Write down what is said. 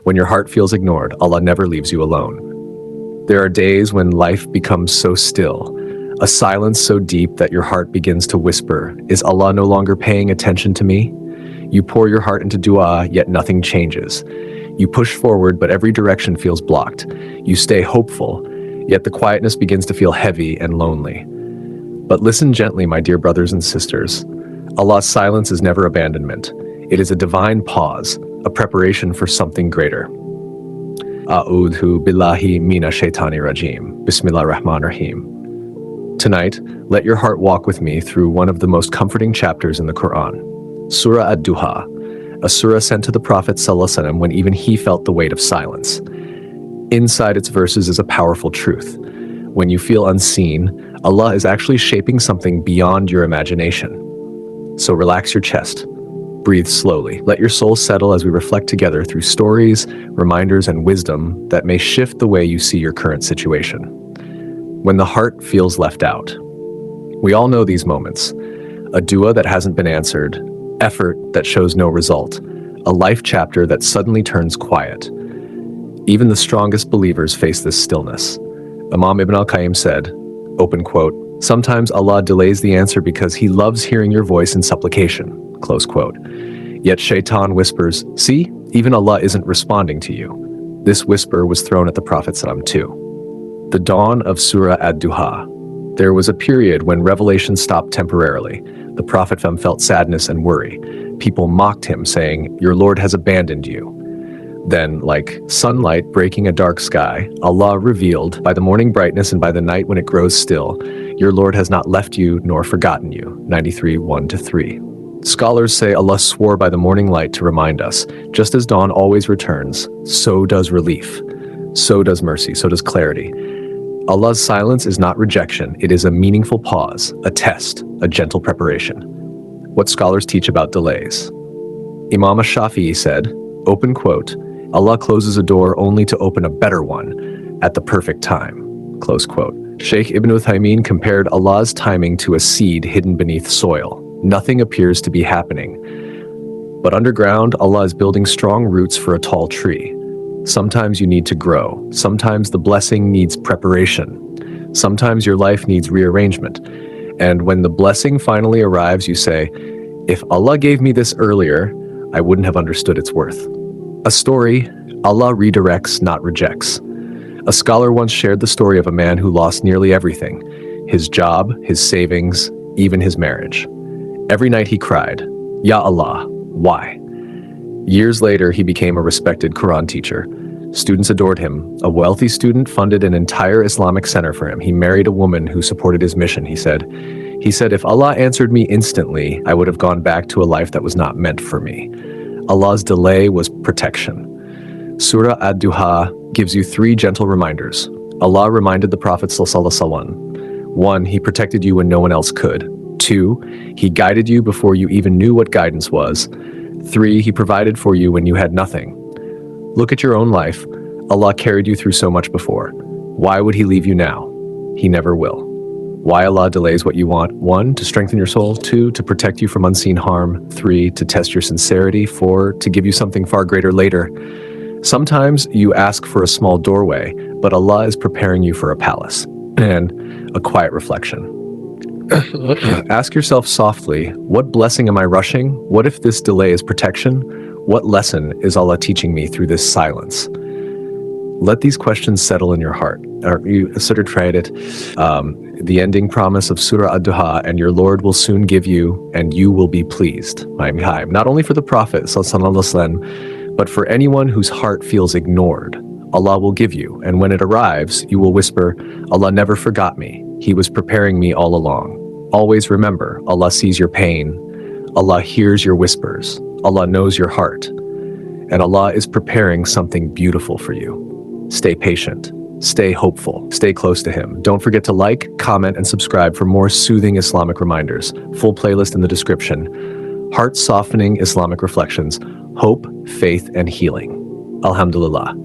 When your heart feels ignored, Allah never leaves you alone. There are days when life becomes so still, a silence so deep that your heart begins to whisper, "Is Allah no longer paying attention to me?" You pour your heart into dua, yet nothing changes. You push forward, but every direction feels blocked. You stay hopeful, yet the quietness begins to feel heavy and lonely. But listen gently, my dear brothers and sisters. Allah's silence is never abandonment. It is a divine pause, a preparation for something greater. A'udhu billahi mina shaitani rajim. Bismillah rahman rahim. Tonight, let your heart walk with me through one of the most comforting chapters in the Quran. Surah Ad-Duha, a surah sent to the Prophet ﷺ when even he felt the weight of silence. Inside its verses is a powerful truth. When you feel unseen, Allah is actually shaping something beyond your imagination. So relax your chest. Breathe slowly. Let your soul settle as we reflect together through stories, reminders, and wisdom that may shift the way you see your current situation. When the heart feels left out. We all know these moments. A dua that hasn't been answered, effort that shows no result, a life chapter that suddenly turns quiet. Even the strongest believers face this stillness. Imam Ibn al-Qayyim said, open quote, "Sometimes Allah delays the answer because He loves hearing your voice in supplication," close quote. Yet Shaitan whispers, "See, even Allah isn't responding to you." This whisper was thrown at the Prophet ﷺ too. The dawn of Surah Ad-Duha. There was a period when revelation stopped temporarily. The Prophet ﷺ felt sadness and worry. People mocked him, saying, "Your Lord has abandoned you." Then, like sunlight breaking a dark sky, Allah revealed, by the morning brightness and by the night when it grows still, "Your Lord has not left you nor forgotten you." 93, 1-3. Scholars say Allah swore by the morning light to remind us, just as dawn always returns, so does relief, so does mercy, so does clarity. Allah's silence is not rejection, it is a meaningful pause, a test, a gentle preparation. What scholars teach about delays. Imam Shafi'i said, open quote, "Allah closes a door only to open a better one at the perfect time," close quote. Sheikh Ibn Uthaymin compared Allah's timing to a seed hidden beneath soil. Nothing appears to be happening. But underground, Allah is building strong roots for a tall tree. Sometimes you need to grow. Sometimes the blessing needs preparation. Sometimes your life needs rearrangement. And when the blessing finally arrives, you say, "If Allah gave me this earlier, I wouldn't have understood its worth." A story, Allah redirects, not rejects. A scholar once shared the story of a man who lost nearly everything, his job, his savings, even his marriage. Every night he cried, "Ya Allah, why?" Years later, he became a respected Quran teacher. Students adored him. A wealthy student funded an entire Islamic center for him. He married a woman who supported his mission, he said. "If Allah answered me instantly, I would have gone back to a life that was not meant for me." Allah's delay was protection. Surah Ad-Duha gives you 3 gentle reminders. Allah reminded the Prophet ﷺ. 1. He protected you when no one else could. 2. He guided you before you even knew what guidance was. 3. He provided for you when you had nothing. Look at your own life. Allah carried you through so much before. Why would He leave you now? He never will. Why Allah delays what you want? 1. To strengthen your soul. 2. To protect you from unseen harm. 3. To test your sincerity. 4. To give you something far greater later. Sometimes you ask for a small doorway, but Allah is preparing you for a palace. And a quiet reflection. Ask yourself softly, what blessing am I rushing? What if this delay is protection? What lesson is Allah teaching me through this silence? Let these questions settle in your heart. You sort of tried it. The ending promise of Surah Ad-Duha, "And your Lord will soon give you, and you will be pleased." Not only for the Prophet, but for anyone whose heart feels ignored. Allah will give you, and when it arrives, you will whisper, "Allah never forgot me. He was preparing me all along." Always remember, Allah sees your pain. Allah hears your whispers. Allah knows your heart. And Allah is preparing something beautiful for you. Stay patient. Stay hopeful. Stay close to Him. Don't forget to like, comment, and subscribe for more soothing Islamic reminders. Full playlist in the description. Heart-softening Islamic reflections. Hope, faith, and healing. Alhamdulillah.